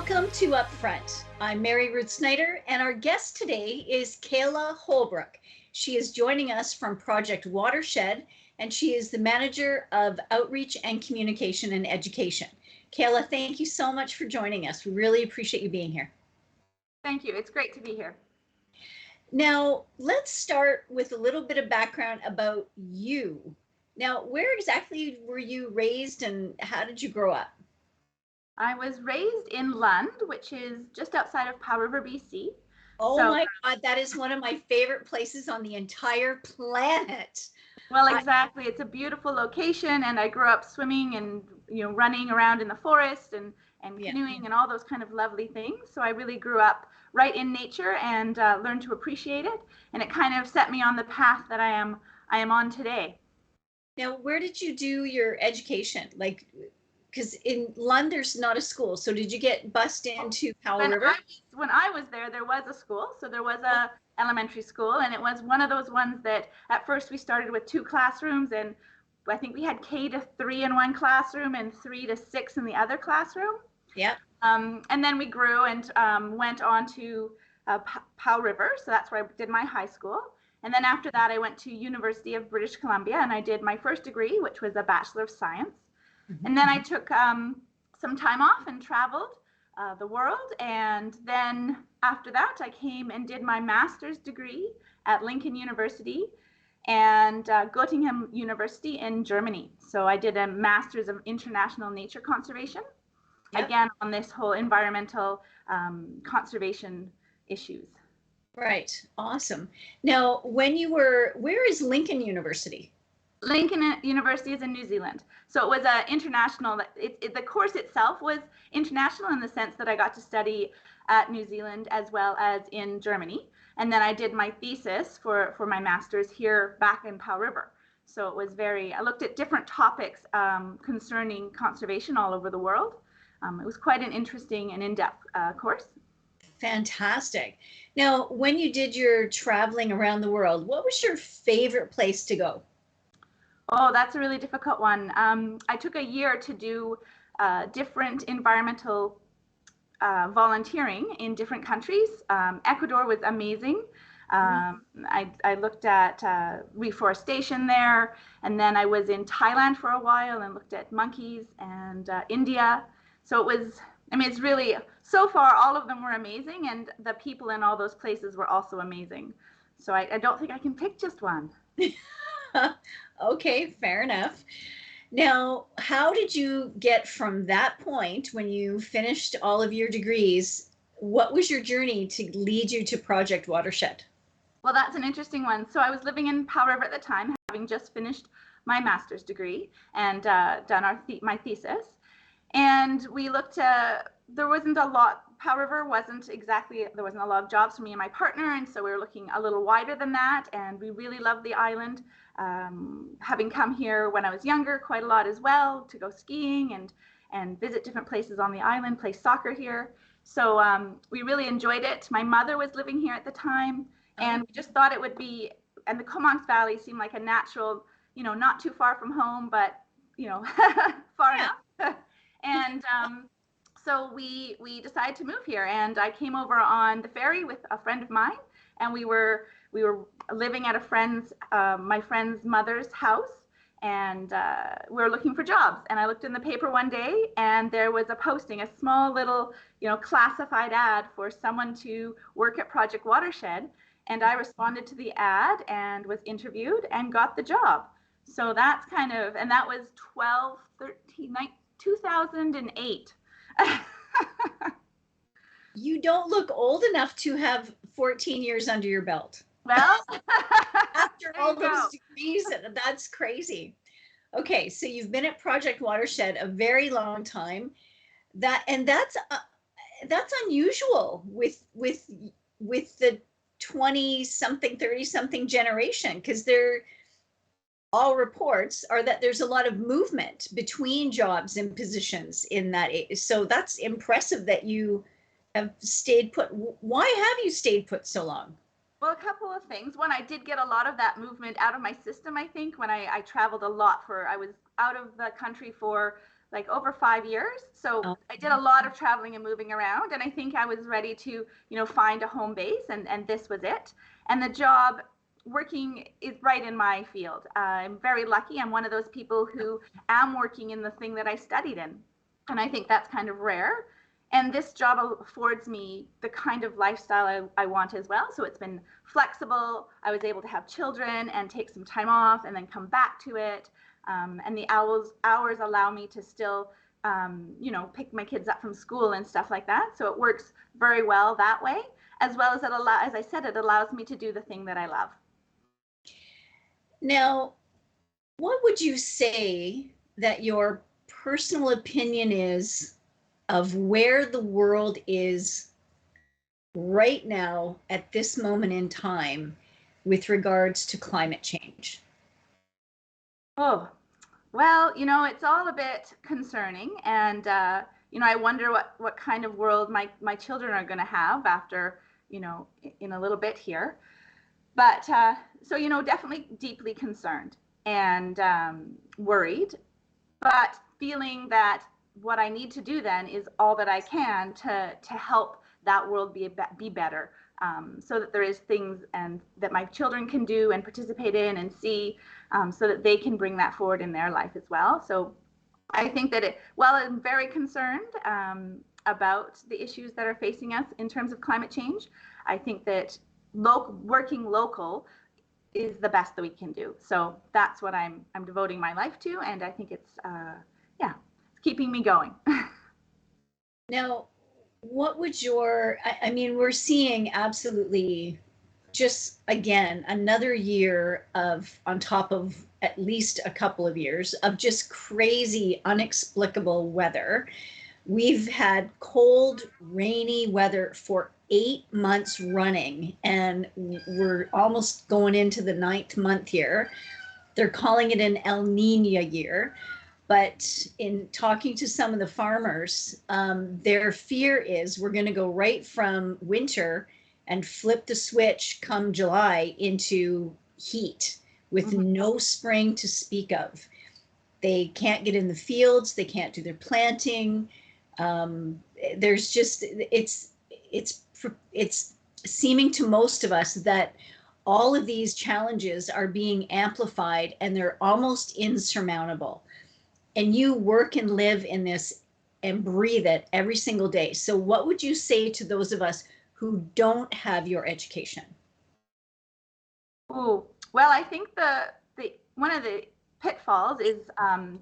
Welcome to Upfront. I'm Mary Ruth Snyder, and our guest today is Caila Holbrook. She is joining us from Project Watershed, and she is the Manager of Outreach and Communication and Education. Caila, thank you so much for joining us. We really appreciate you being here. Thank you. It's great to be here. Now, let's start with a little bit of background about you. Now, where exactly were you raised and how did you grow up? I was raised in Lund, which is just outside of Powell River, BC. Oh my God, that is one of my favorite places on the entire planet. Well, exactly. It's a beautiful location, and I grew up swimming and running around in the forest and canoeing and all those kind of lovely things. So I really grew up right in nature and learned to appreciate it, and it kind of set me on the path that I am on today. Now, where did you do your education? Like, because in Lund there's not a school, so did you get bused into Powell River? When I was there was a school, so there was a elementary school, and it was one of those ones that at first we started with 2 classrooms, and I think we had K to 3 in one classroom and 3 to 6 in the other classroom. Yeah. And then we grew and went on to Powell River, so that's where I did my high school. And then after that, I went to University of British Columbia, and I did my first degree, which was a Bachelor of Science. And then I took some time off and traveled the world. And then after that, I came and did my master's degree at Lincoln University and Göttingen University in Germany. So I did a master's of international nature conservation, again, on this whole environmental conservation issues. Right. Awesome. Now, when you were, where is Lincoln University? Lincoln University is in New Zealand. So it was an international, the course itself was international in the sense that I got to study at New Zealand as well as in Germany. And then I did my thesis for my master's here back in Powell River. So it was I looked at different topics concerning conservation all over the world. It was quite an interesting and in-depth course. Fantastic. Now, when you did your traveling around the world, what was your favorite place to go? Oh, that's a really difficult one. I took a year to do different environmental volunteering in different countries. Ecuador was amazing. I looked at reforestation there, and then I was in Thailand for a while and looked at monkeys, and India. So it was, it's really, so far, all of them were amazing, and the people in all those places were also amazing. So I don't think I can pick just one. Okay, fair enough. Now, how did you get from that point when you finished all of your degrees? What was your journey to lead you to Project Watershed? Well, that's an interesting one. So I was living in Powell River at the time, having just finished my master's degree and done my thesis. And we looked at, there wasn't a lot, Powell River there wasn't a lot of jobs for me and my partner, and so we were looking a little wider than that, and we really loved the island. Having come here when I was younger quite a lot as well to go skiing and visit different places on the island, play soccer here. So we really enjoyed it. My mother was living here at the time, and we just thought it would be, and the Comox Valley seemed like a natural, not too far from home, but far enough. And so we decided to move here, and I came over on the ferry with a friend of mine, and we were living at my friend's mother's house, and we were looking for jobs. And I looked in the paper one day, and there was a posting, a small little, classified ad for someone to work at Project Watershed. And I responded to the ad and was interviewed and got the job. So that's and that was 2008. You don't look old enough to have 14 years under your belt. Well, after all those degrees, that's crazy. Okay, so you've been at Project Watershed a very long time. That's unusual with the 20-something, 30-something generation, because all reports are that there's a lot of movement between jobs and positions in that age. So that's impressive that you have stayed put. Why have you stayed put so long? Well, a couple of things. One, I did get a lot of that movement out of my system, I think, when I traveled a lot I was out of the country for like over 5 years. So I did a lot of traveling and moving around, and I think I was ready to, find a home base, and this was it. And the job working is right in my field. I'm very lucky. I'm one of those people who am working in the thing that I studied in. And I think that's kind of rare. And this job affords me the kind of lifestyle I want as well. So it's been flexible. I was able to have children and take some time off and then come back to it. And the hours allow me to still, pick my kids up from school and stuff like that. So it works very well that way, as well as as I said, it allows me to do the thing that I love. Now, what would you say that your personal opinion is of where the world is right now at this moment in time with regards to climate change? Oh, well, it's all a bit concerning. And, I wonder what kind of world my children are going to have after, in a little bit here. But so, definitely deeply concerned and worried, but feeling that what I need to do then is all that I can to help that world be better, so that there is things and that my children can do and participate in and see, so that they can bring that forward in their life as well. So I think that while I'm very concerned about the issues that are facing us in terms of climate change, I think that working local is the best that we can do. So that's what I'm devoting my life to, and I think it's keeping me going. Now, what would I mean, we're seeing absolutely just, again, another year of, on top of at least a couple of years of just crazy, inexplicable weather. We've had cold, rainy weather for 8 months running, and we're almost going into the 9th month here. They're calling it an El Nino year. But in talking to some of the farmers, their fear is we're going to go right from winter and flip the switch come July into heat with no spring to speak of. They can't get in the fields. They can't do their planting. There's just, it's seeming to most of us that all of these challenges are being amplified and they're almost insurmountable. And you work and live in this and breathe it every single day. So what would you say to those of us who don't have your education? Oh, well, I think the one of the pitfalls is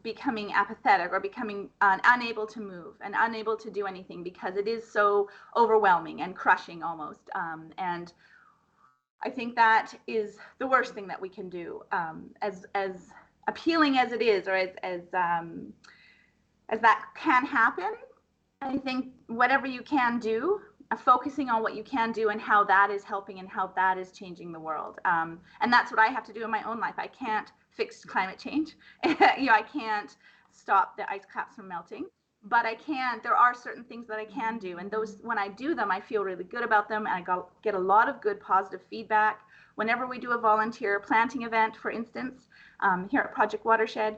becoming apathetic or becoming unable to move and unable to do anything because it is so overwhelming and crushing almost. And I think that is the worst thing that we can do, as appealing as it is, or as that can happen. I think whatever you can do, focusing on what you can do and how that is helping and how that is changing the world. And that's what I have to do in my own life. I can't fix climate change. I can't stop the ice caps from melting, but there are certain things that I can do. And those, when I do them, I feel really good about them. And I get a lot of good positive feedback. Whenever we do a volunteer planting event, for instance, here at Project Watershed,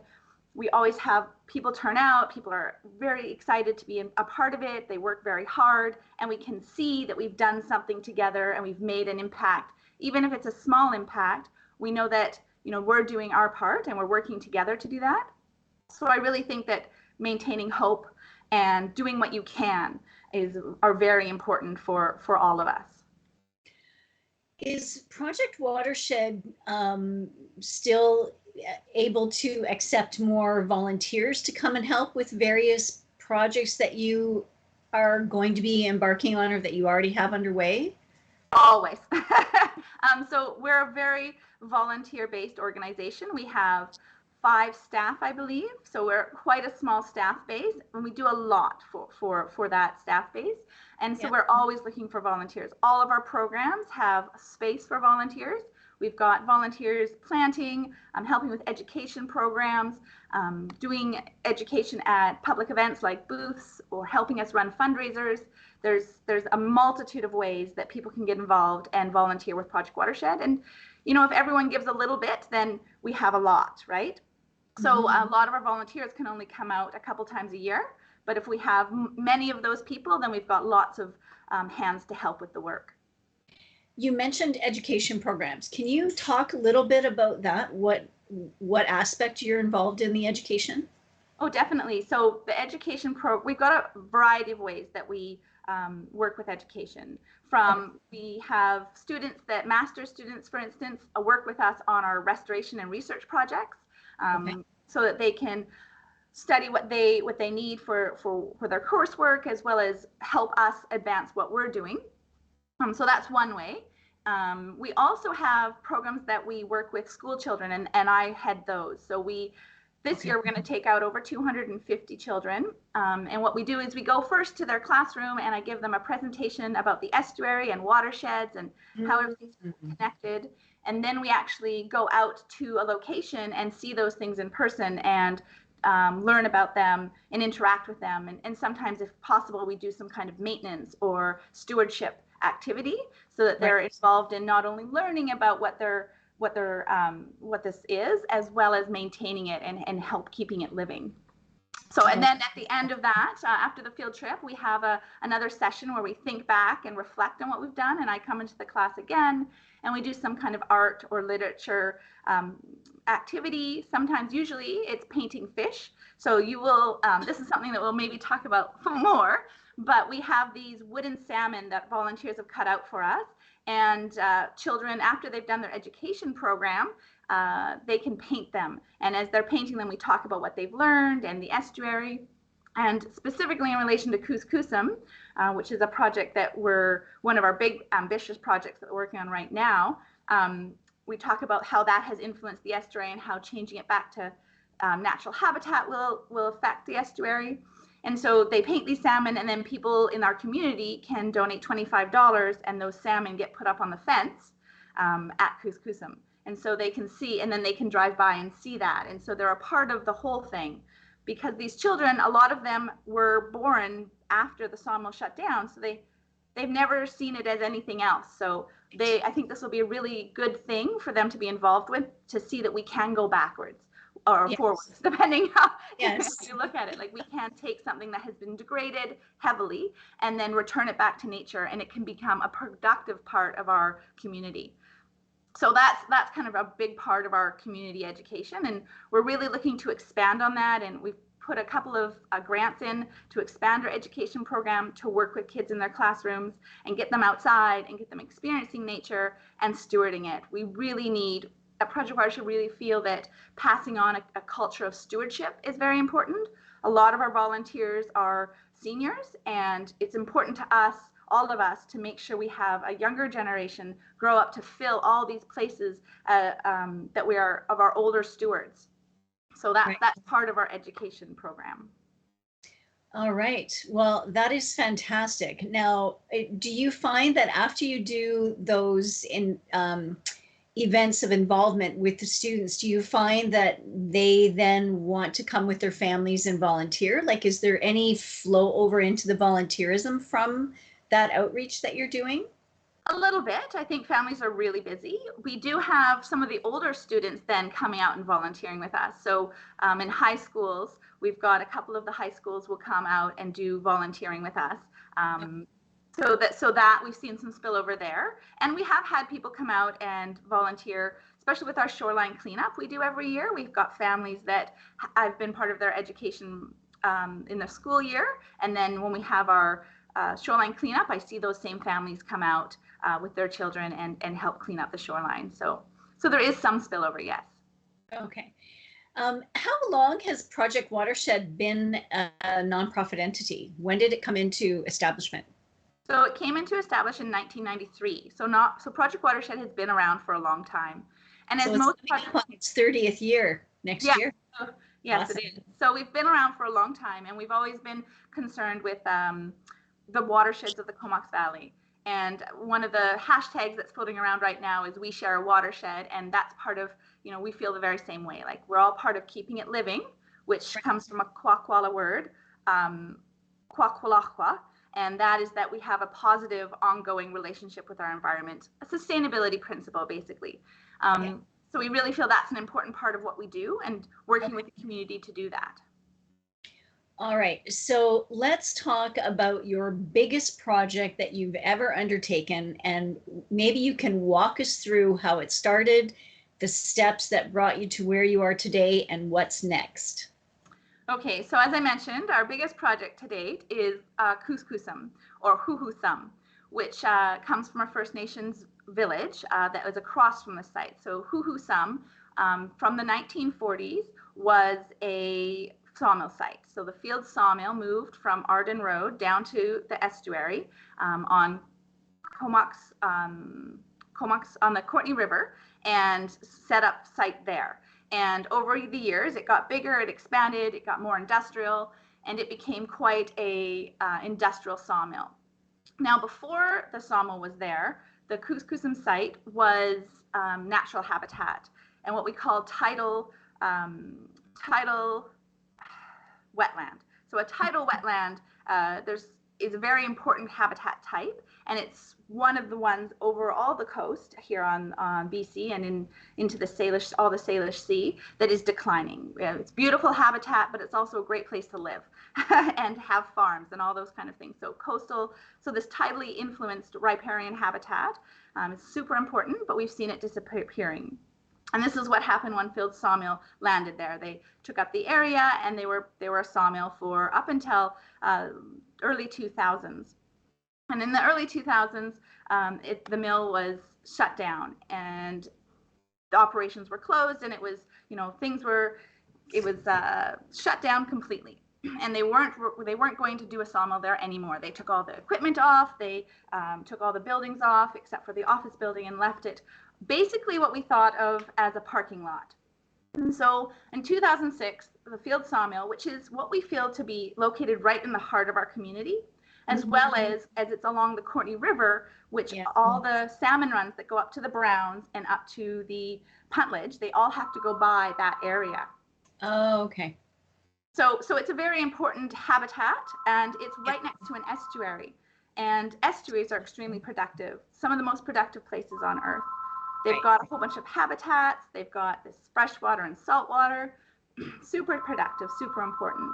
we always have people turn out. People are very excited to be a part of it. They work very hard, and we can see that we've done something together and we've made an impact. Even if it's a small impact, we know that we're doing our part and we're working together to do that. So I really think that maintaining hope and doing what you can are very important for all of us. Is Project Watershed still able to accept more volunteers to come and help with various projects that you are going to be embarking on or that you already have underway? Always. So we're a very volunteer-based organization. We have 5 staff, I believe. So we're quite a small staff base, and we do a lot for that staff base. And so we're always looking for volunteers. All of our programs have space for volunteers. We've got volunteers planting, helping with education programs, doing education at public events like booths, or helping us run fundraisers. There's a multitude of ways that people can get involved and volunteer with Project Watershed. And if everyone gives a little bit, then we have a lot, right? So a lot of our volunteers can only come out a couple times a year. But if we have many of those people, then we've got lots of hands to help with the work. You mentioned education programs. Can you talk a little bit about that? What aspect you're involved in the education? Oh, definitely. So the education we've got a variety of ways that we work with education. We have students master's students, for instance, work with us on our restoration and research projects, so that they can study what they need for their coursework, as well as help us advance what we're doing. So that's one way. We also have programs that we work with school children, and I head those. So this year we're going to take out over 250 children, and what we do is we go first to their classroom, and I give them a presentation about the estuary and watersheds and how everything's connected, and then we actually go out to a location and see those things in person and learn about them and interact with them, and sometimes, if possible, we do some kind of maintenance or stewardship activity so that they're involved in not only learning about what this is, as well as maintaining it and help keeping it living. So, and then at the end of that, after the field trip, we have another session where we think back and reflect on what we've done, and I come into the class again, and we do some kind of art or literature activity. Sometimes, usually, it's painting fish. So you will, this is something that we'll maybe talk about more, but we have these wooden salmon that volunteers have cut out for us, and children, after they've done their education program, they can paint them. And as they're painting them, we talk about what they've learned and the estuary. And specifically in relation to Kus Kus Sum, which is a project that one of our big ambitious projects that we're working on right now, we talk about how that has influenced the estuary and how changing it back to natural habitat will affect the estuary. And so they paint these salmon, and then people in our community can donate $25, and those salmon get put up on the fence at Kus Kus Sum. And so they can see, and then they can drive by and see that. And so they're a part of the whole thing, because these children, a lot of them were born after the sawmill shut down. So they've never seen it as anything else. So I think this will be a really good thing for them to be involved with, to see that we can go backwards or forwards, depending how you look at it. Like, we can take something that has been degraded heavily and then return it back to nature, and it can become a productive part of our community. So that's kind of a big part of our community education, and we're really looking to expand on that. And we've put a couple of grants in to expand our education program to work with kids in their classrooms and get them outside and get them experiencing nature and stewarding it. We really need, at Project Watershed, really feel that passing on a culture of stewardship is very important. A lot of our volunteers are seniors, and it's important to us, all of us, to make sure we have a younger generation grow up to fill all these places that we are of our older stewards. So that's part of our education program. All right. Well, that is fantastic. Now, do you find that after you do those events of involvement with the students, do you find that they then want to come with their families and volunteer? Like, is there any flow over into the volunteerism from that outreach that you're doing? A little bit. I think families are really busy. We do have some of the older students then coming out and volunteering with us. So in high schools, we've got a couple of the high schools will come out and do volunteering with us. So that we've seen some spillover there. And we have had people come out and volunteer, especially with our shoreline cleanup we do every year. We've got families that I've been part of their education in the school year. And then when we have our shoreline cleanup, I see those same families come out with their children and help clean up the shoreline. So there is some spillover, yes. Okay. How long has Project Watershed been a nonprofit entity? When did it come into establishment? So it came into establishment in 1993. So Project Watershed has been around for a long time. And so as most its 30th year next year. Yes, awesome. It is. So we've been around for a long time, and we've always been concerned with the watersheds of the Comox Valley. And one of the hashtags that's floating around right now is "We Share a Watershed," and that's part of, we feel the very same way. Like, we're all part of keeping it living, which comes from a Kwakwala word, Kwakwalakwa, and that is that we have a positive, ongoing relationship with our environment, a sustainability principle, basically. So we really feel that's an important part of what we do, and working with the community to do that. All right, so let's talk about your biggest project that you've ever undertaken, and maybe you can walk us through how it started, the steps that brought you to where you are today, and what's next. Okay, so as I mentioned, our biggest project to date is Kus Kus Sum, or Sum, which comes from a First Nations village that was across from the site. So Sum, from the 1940s, was a sawmill site. So the field sawmill moved from Arden Road down to the estuary on Comox on the Courtney River, and set up site there. And over the years, it got bigger, it expanded, it got more industrial, and it became quite a industrial sawmill. Now, before the sawmill was there, the Kus Kus Sum site was natural habitat and what we call tidal wetland. So a tidal wetland is a very important habitat type, and it's one of the ones over all the coast here on BC and into the Salish, all the Salish Sea, that is declining. It's beautiful habitat, but it's also a great place to live and have farms and all those kind of things. So coastal, so this tidally influenced riparian habitat is super important, but we've seen it disappearing. And this is what happened when Field Sawmill landed there. They took up the area, and they were a sawmill for up until early 2000s. And in the early 2000s, the mill was shut down, and the operations were closed, and it was, shut down completely. And they weren't going to do a sawmill there anymore. They took all the equipment off. They took all the buildings off, except for the office building, and left it basically what we thought of as a parking lot. And so in 2006, the field sawmill, which is what we feel to be located right in the heart of our community, as well as it's along the Courtney River, which all the salmon runs that go up to the Browns and up to the Puntledge, they all have to go by that area. Oh, okay. So it's a very important habitat, and it's right next to an estuary. And estuaries are extremely productive, some of the most productive places on Earth. They've got a whole bunch of habitats. They've got this freshwater and saltwater, super productive, super important.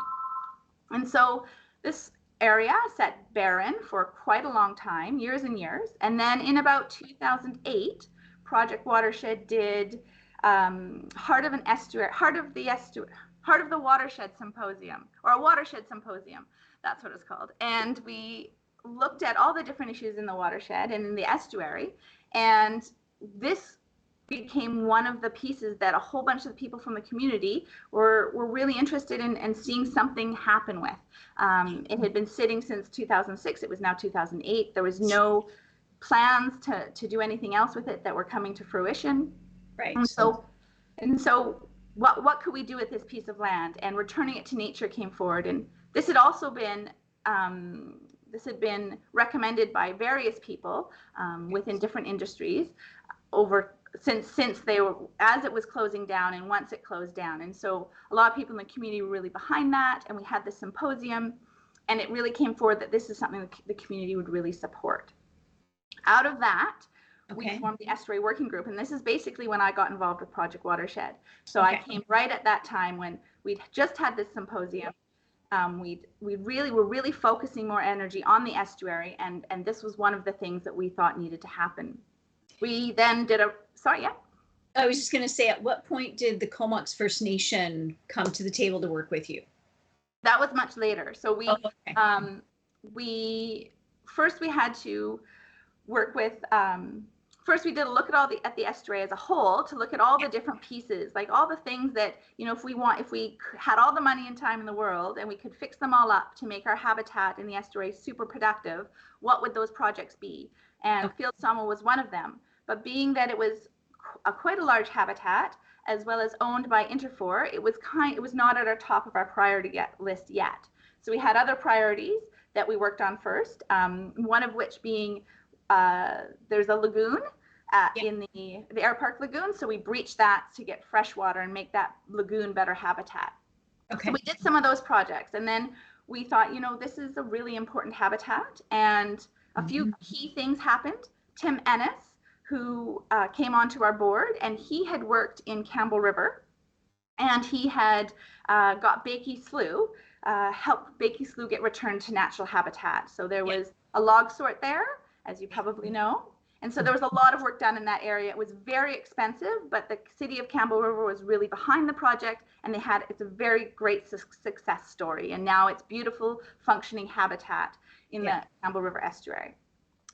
And so this area sat barren for quite a long time, years and years. And then in about 2008, Project Watershed did Heart of the Watershed Symposium, or a Watershed Symposium. That's what it's called. And we looked at all the different issues in the watershed and in the estuary, and this became one of the pieces that a whole bunch of the people from the community were really interested in and seeing something happen with. It had been sitting since 2006. It was now 2008. There was no plans to do anything else with it that were coming to fruition. Right. And so what could we do with this piece of land? And returning it to nature came forward. And this had also been recommended by various people within different industries since they were, as it was closing down and once it closed down. And so a lot of people in the community were really behind that, and we had this symposium, and it really came forward that this is something the community would really support. Out of that, we formed the Estuary Working Group, and this is basically when I got involved with Project Watershed. So I came right at that time when we'd just had this symposium. We were really focusing more energy on the estuary, and this was one of the things that we thought needed to happen. We then did I was just going to say, at what point did the Comox First Nation come to the table to work with you? That was much later. So we had to work with. First, we did a look at the estuary as a whole to look at all the different pieces, like all the things that, if we had all the money and time in the world and we could fix them all up to make our habitat in the estuary super productive, what would those projects be? And field sawmill was one of them. But being that it was quite a large habitat, as well as owned by Interfor, it was not at our top of our priority list yet. So we had other priorities that we worked on first. One of which being there's a lagoon in the Air Park Lagoon. So we breached that to get fresh water and make that lagoon better habitat. So we did some of those projects, and then we thought, this is a really important habitat, and a few key things happened. Tim Ennis, who came onto our board, and he had worked in Campbell River, and he had got Bakey Slough, helped Bakey Slough get returned to natural habitat. So there was a log sort there, as you probably know. And so there was a lot of work done in that area. It was very expensive, but the city of Campbell River was really behind the project, and it's a very great success story. And now it's beautiful, functioning habitat in the Campbell River estuary.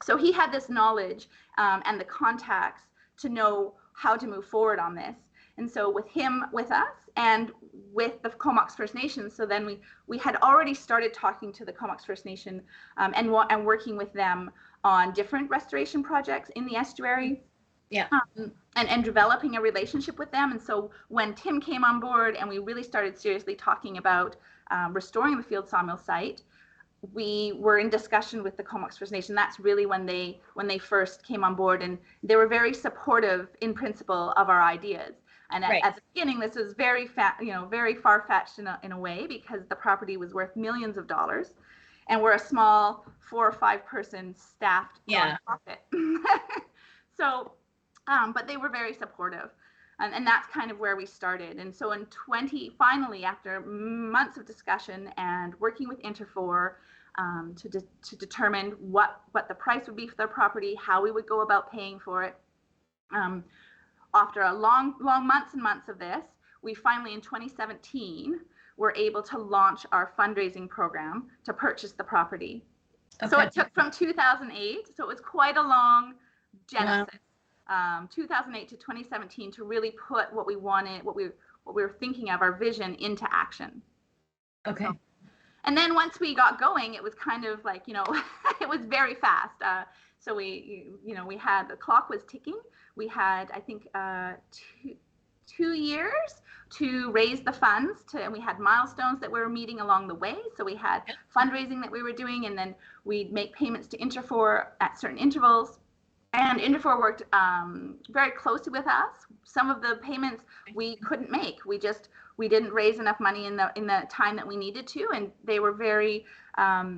So he had this knowledge and the contacts to know how to move forward on this. And so with him, with us, and with the Comox First Nation, so then we had already started talking to the Comox First Nation and working with them on different restoration projects in the estuary. Yeah. And developing a relationship with them. And so when Tim came on board and we really started seriously talking about restoring the field sawmill site, we were in discussion with the Comox First Nation. That's really when they first came on board, and they were very supportive in principle of our ideas. And at the beginning, this was very far-fetched in a way, because the property was worth millions of dollars, and we're a small 4 or 5 person staffed nonprofit. So, but they were very supportive, and that's kind of where we started. And so finally, after months of discussion and working with Interfor to determine what the price would be for their property, how we would go about paying for it. After a long months and months of this, we finally in 2017 were able to launch our fundraising program to purchase the property. Okay. So it took from 2008, so it was quite a long genesis. Wow. 2008 to 2017 to really put what we wanted, what we were thinking of, our vision, into action. Okay. And then once we got going, it was kind of like, it was very fast. So we had, the clock was ticking. We had, I think, 2 years to raise the funds, and we had milestones that we were meeting along the way. So we had fundraising that we were doing, and then we'd make payments to Interfor at certain intervals. And Interfor worked very closely with us. Some of the payments we couldn't make. We didn't raise enough money in the time that we needed to, and they were very.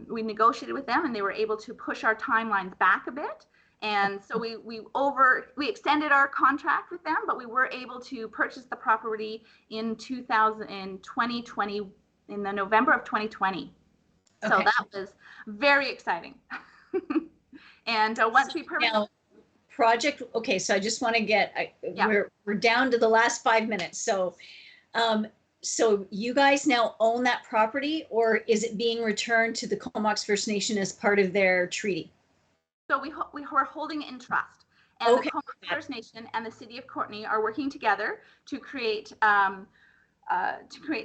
We negotiated with them, and they were able to push our timelines back a bit. And so we extended our contract with them, but we were able to purchase the property in 2020, in the November of 2020. Okay. So that was very exciting. And once we now, project. Okay, so I just want to get. We're down to the last 5 minutes. So, so you guys now own that property, or is it being returned to the Comox First Nation as part of their treaty? So we were holding it in trust, and the Comox First Nation and the City of Courtenay are working together to create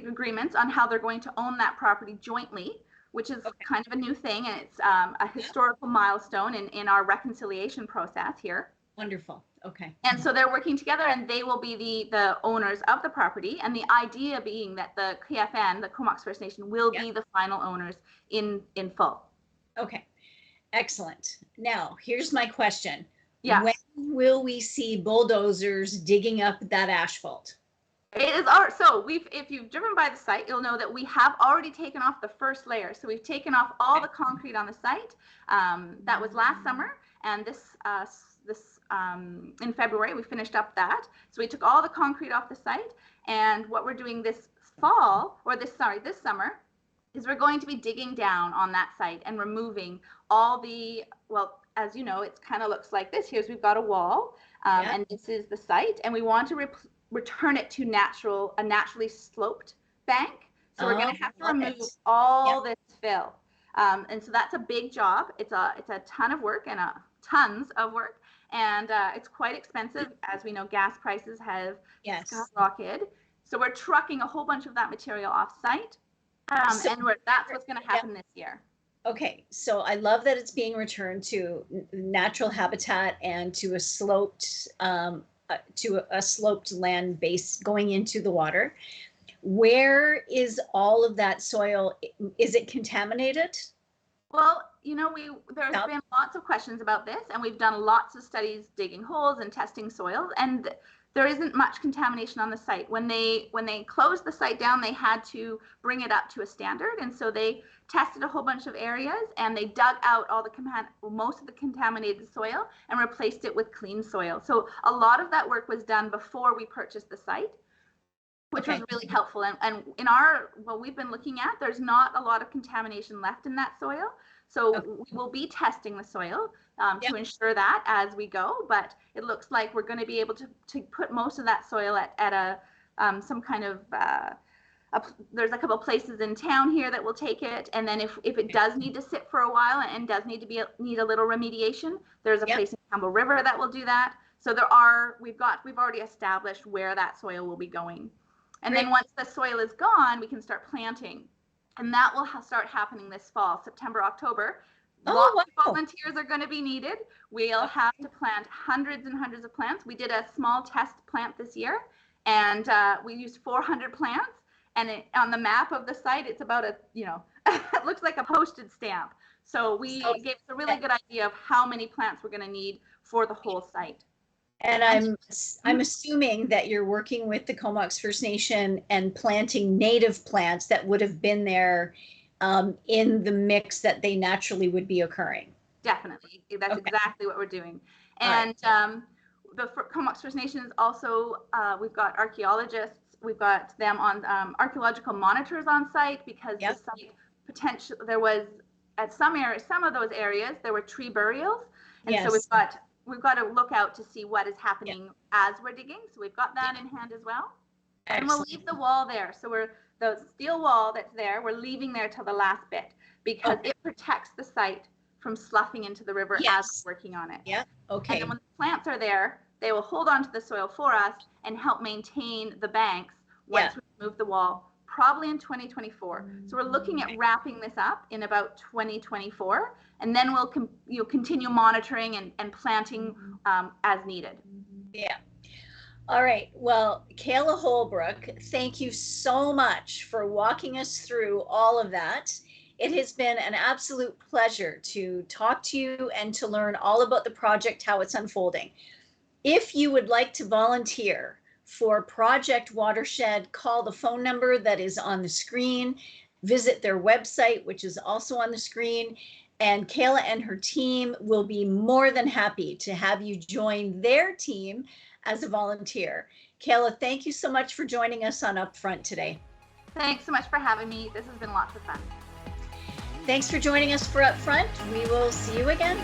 agreements on how they're going to own that property jointly, which is kind of a new thing, and it's a historical milestone in our reconciliation process here. Wonderful. Okay. And so they're working together, and they will be the owners of the property, and the idea being that the KFN, the Comox First Nation, will be the final owners in full. Okay. Excellent. Now, here's my question. Yeah. When will we see bulldozers digging up that asphalt? It is so if you've driven by the site, you'll know that we have already taken off the first layer. So we've taken off all the concrete on the site. That was last summer, and this in February we finished up that. So we took all the concrete off the site, and what we're doing this summer is we're going to be digging down on that site and removing all the, well, as you know, it kind of looks like this. We've got a wall, and this is the site, and we want to return it to a naturally sloped bank. So we're going to have to remove all this fill. And so that's a big job. It's a ton of work and tons of work. And it's quite expensive. As we know, gas prices have skyrocketed. So we're trucking a whole bunch of that material off site. That's what's going to happen this year. Okay, so I love that it's being returned to natural habitat and to a sloped land base going into the water. Where is all of that soil? Is it contaminated? Well, there's been lots of questions about this, and we've done lots of studies digging holes and testing soils, and there isn't much contamination on the site. When they closed the site down, they had to bring it up to a standard, and so they tested a whole bunch of areas, and they dug out all the most of the contaminated soil and replaced it with clean soil. So a lot of that work was done before we purchased the site, which was really helpful. And in what we've been looking at, there's not a lot of contamination left in that soil. So we will be testing the soil to ensure that as we go, but it looks like we're going to be able to put most of that soil at a some kind of there's a couple of places in town here that will take it, and then if it does need to sit for a while and does need a little remediation, there's a place in Campbell River that will do that. So we've already established where that soil will be going, and then once the soil is gone, we can start planting. And that will start happening this fall, September, October. Lots of volunteers are going to be needed. We'll have to plant hundreds and hundreds of plants. We did a small test plant this year, and we used 400 plants. And on the map of the site, it's about it looks like a postage stamp. So we gave us a really good idea of how many plants we're going to need for the whole site. And I'm assuming that you're working with the Comox First Nation and planting native plants that would have been there in the mix that they naturally would be occurring. Definitely. That's exactly what we're doing. And the Comox First Nation is also, we've got archaeologists, we've got them on archaeological monitors on site, because the site there was at some of those areas, there were tree burials. And so we've got to look out to see what is happening as we're digging. So we've got that in hand as well. Excellent. And we'll leave the wall there. So the steel wall that's there, we're leaving there till the last bit, because it protects the site from sloughing into the river as we're working on it. Yeah. Okay. And then when the plants are there, they will hold on to the soil for us and help maintain the banks once we move the wall, probably in 2024. So we're looking at wrapping this up in about 2024, and then we'll continue monitoring and planting as needed. Yeah. All right. Well, Caila Holbrook, thank you so much for walking us through all of that. It has been an absolute pleasure to talk to you and to learn all about the project, how it's unfolding. If you would like to volunteer for Project Watershed, call the phone number that is on the screen, visit their website, which is also on the screen, and Caila and her team will be more than happy to have you join their team as a volunteer. Caila, thank you so much for joining us on Upfront today. Thanks so much for having me. This has been lots of fun. Thanks for joining us for Upfront. We will see you again.